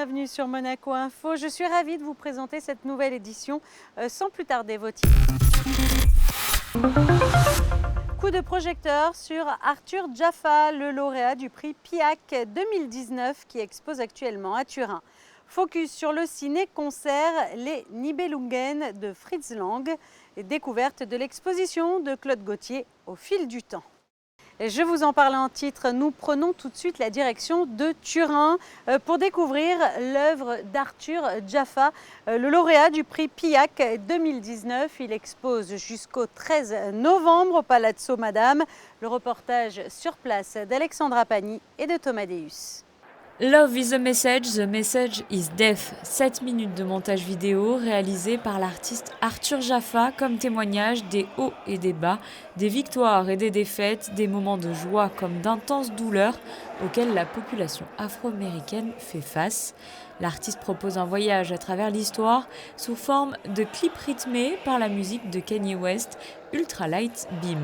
bienvenue sur Monaco Info. Je suis ravie de vous présenter cette nouvelle édition. Sans plus tarder, vos titres. Coup de projecteur sur Arthur Jafa, le lauréat du prix PIAC 2019 qui expose actuellement à Turin. Focus sur le ciné-concert Les Nibelungen de Fritz Lang, découverte de l'exposition de Claude Gauthier au fil du temps. Et je vous en parle en titre, nous prenons tout de suite la direction de Turin pour découvrir l'œuvre d'Arthur Jafa, le lauréat du prix PIAC 2019. Il expose jusqu'au 13 novembre au Palazzo Madame. Le reportage sur place d'Alexandra Pagny et de Thomas Deus. Love is the message is death. 7 minutes de montage vidéo réalisé par l'artiste Arthur Jafa comme témoignage des hauts et des bas, des victoires et des défaites, des moments de joie comme d'intenses douleurs auxquelles la population afro-américaine fait face. L'artiste propose un voyage à travers l'histoire sous forme de clip rythmé par la musique de Kanye West, Ultra Light Beam.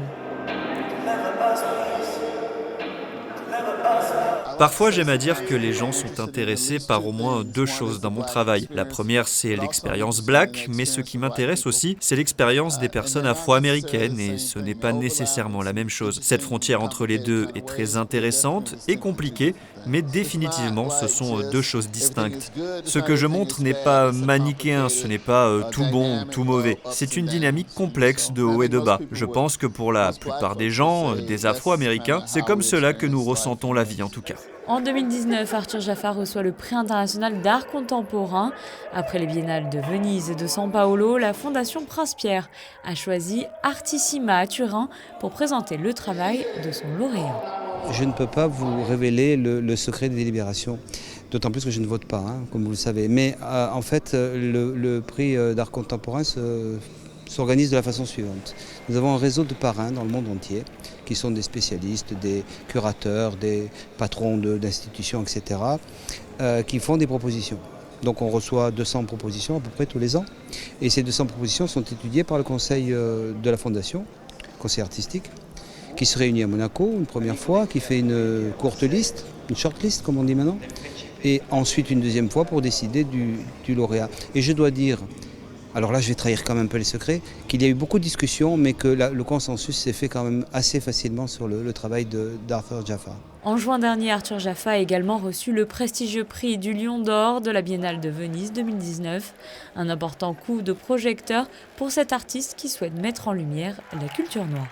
Parfois, j'aime à dire que les gens sont intéressés par au moins deux choses dans mon travail. La première, c'est l'expérience black, mais ce qui m'intéresse aussi, c'est l'expérience des personnes afro-américaines, et ce n'est pas nécessairement la même chose. Cette frontière entre les deux est très intéressante et compliquée, mais définitivement, ce sont deux choses distinctes. Ce que je montre n'est pas manichéen, ce n'est pas tout bon ou tout mauvais. C'est une dynamique complexe de haut et de bas. Je pense que pour la plupart des gens, des afro-américains, c'est comme cela que nous ressentons la vie en tout cas. En 2019, Arthur Jafa reçoit le prix international d'art contemporain. Après les biennales de Venise et de São Paulo, la Fondation Prince-Pierre a choisi Artissima à Turin pour présenter le travail de son lauréat. Je ne peux pas vous révéler le secret des délibérations, d'autant plus que je ne vote pas, comme vous le savez. Mais en fait, le prix d'art contemporain s'organise de la façon suivante. Nous avons un réseau de parrains dans le monde entier, qui sont des spécialistes, des curateurs, des patrons d'institutions, etc., qui font des propositions. Donc on reçoit 200 propositions à peu près tous les ans. Et ces 200 propositions sont étudiées par le conseil de la Fondation, conseil artistique, qui se réunit à Monaco une première fois, qui fait une courte liste, une short list comme on dit maintenant, et ensuite une deuxième fois pour décider du lauréat. Et je dois dire, alors là je vais trahir quand même un peu les secrets, qu'il y a eu beaucoup de discussions, mais que le consensus s'est fait quand même assez facilement sur le travail d'Arthur Jafa. En juin dernier, Arthur Jafa a également reçu le prestigieux prix du Lion d'Or de la Biennale de Venise 2019. Un important coup de projecteur pour cet artiste qui souhaite mettre en lumière la culture noire.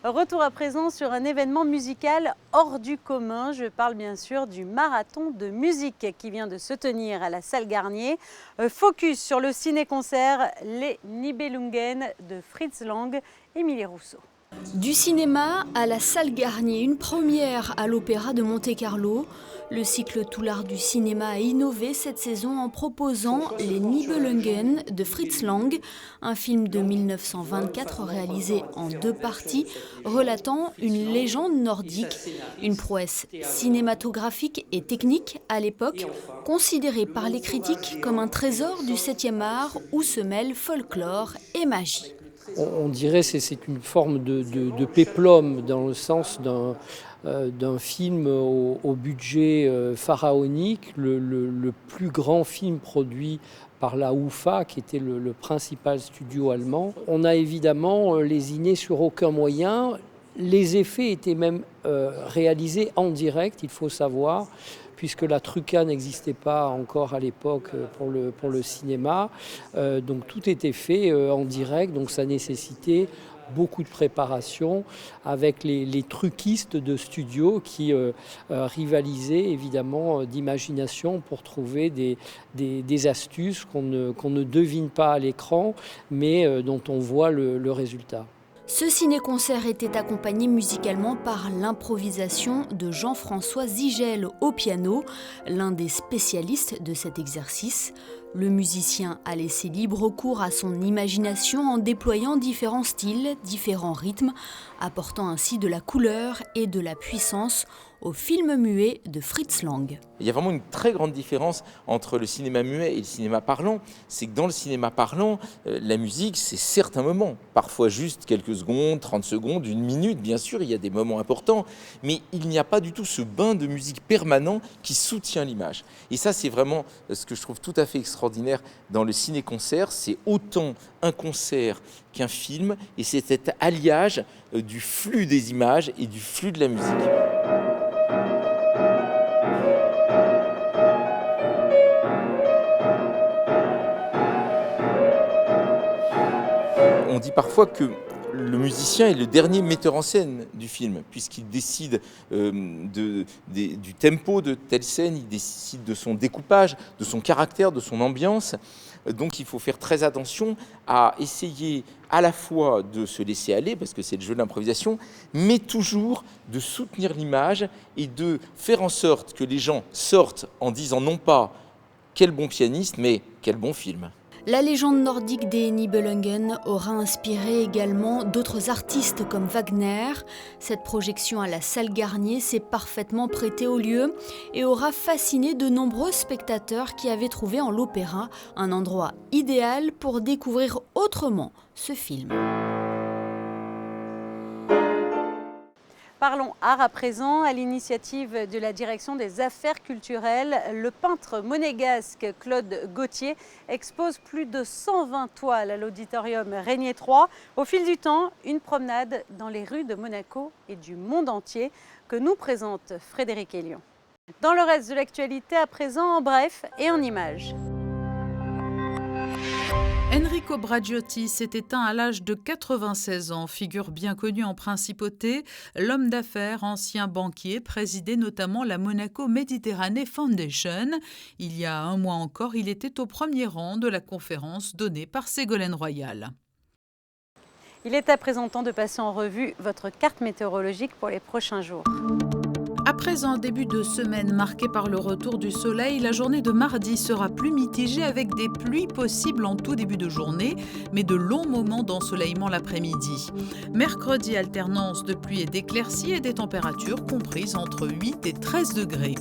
Retour à présent sur un événement musical hors du commun. Je parle bien sûr du marathon de musique qui vient de se tenir à la salle Garnier. Focus sur le ciné-concert Les Nibelungen de Fritz Lang, Émilie Rousseau. Du cinéma à la salle Garnier, une première à l'Opéra de Monte-Carlo. Le cycle Tout l'art du cinéma a innové cette saison en proposant Les Nibelungen de Fritz Lang, un film de 1924 réalisé en 2 parties, relatant une légende nordique, une prouesse cinématographique et technique à l'époque, considérée par les critiques comme un trésor du 7e art où se mêlent folklore et magie. On dirait que c'est une forme de péplum dans le sens d'un film au budget pharaonique, le plus grand film produit par la UFA, qui était le principal studio allemand. On a évidemment lésiné sur aucun moyen. Les effets étaient même réalisés en direct, il faut savoir, puisque la trucca n'existait pas encore à l'époque pour le cinéma. Donc tout était fait en direct, donc ça nécessitait beaucoup de préparation avec les truquistes de studio qui rivalisaient évidemment d'imagination pour trouver des astuces qu'on ne devine pas à l'écran, mais dont on voit le résultat. Ce ciné-concert était accompagné musicalement par l'improvisation de Jean-François Zigel au piano, l'un des spécialistes de cet exercice. Le musicien a laissé libre cours à son imagination en déployant différents styles, différents rythmes, apportant ainsi de la couleur et de la puissance au film muet de Fritz Lang. Il y a vraiment une très grande différence entre le cinéma muet et le cinéma parlant. C'est que dans le cinéma parlant, la musique, c'est certes un moment, parfois juste quelques secondes, 30 secondes, une minute, bien sûr, il y a des moments importants, mais il n'y a pas du tout ce bain de musique permanent qui soutient l'image. Et ça, c'est vraiment ce que je trouve tout à fait extraordinaire dans le ciné-concert. C'est autant un concert qu'un film, et c'est cet alliage du flux des images et du flux de la musique. On dit parfois que le musicien est le dernier metteur en scène du film, puisqu'il décide du tempo de telle scène, il décide de son découpage, de son caractère, de son ambiance. Donc il faut faire très attention à essayer à la fois de se laisser aller, parce que c'est le jeu de l'improvisation, mais toujours de soutenir l'image et de faire en sorte que les gens sortent en disant non pas « quel bon pianiste », mais « quel bon film ». La légende nordique des Nibelungen aura inspiré également d'autres artistes comme Wagner. Cette projection à la salle Garnier s'est parfaitement prêtée au lieu et aura fasciné de nombreux spectateurs qui avaient trouvé en l'opéra un endroit idéal pour découvrir autrement ce film. Parlons art à présent. À l'initiative de la direction des affaires culturelles, le peintre monégasque Claude Gauthier expose plus de 120 toiles à l'auditorium Régnier 3. Au fil du temps, une promenade dans les rues de Monaco et du monde entier que nous présente Frédéric Hélion. Dans le reste de l'actualité à présent, en bref et en images. Enrico Bragiotti s'est éteint à l'âge de 96 ans. Figure bien connue en principauté, l'homme d'affaires, ancien banquier, présidait notamment la Monaco Méditerranée Foundation. Il y a un mois encore, il était au premier rang de la conférence donnée par Ségolène Royal. Il est à présent temps de passer en revue votre carte météorologique pour les prochains jours. Après un début de semaine marqué par le retour du soleil, la journée de mardi sera plus mitigée avec des pluies possibles en tout début de journée, mais de longs moments d'ensoleillement l'après-midi. Mercredi, alternance de pluie et d'éclaircies et des températures comprises entre 8 et 13 degrés.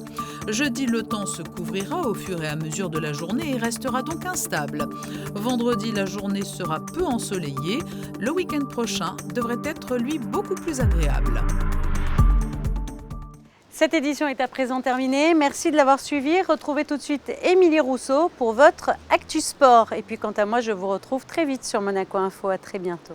Jeudi, le temps se couvrira au fur et à mesure de la journée et restera donc instable. Vendredi, la journée sera peu ensoleillée. Le week-end prochain devrait être, lui, beaucoup plus agréable. Cette édition est à présent terminée. Merci de l'avoir suivi. Retrouvez tout de suite Émilie Rousseau pour votre Actu Sport. Et puis quant à moi, je vous retrouve très vite sur Monaco Info. À très bientôt.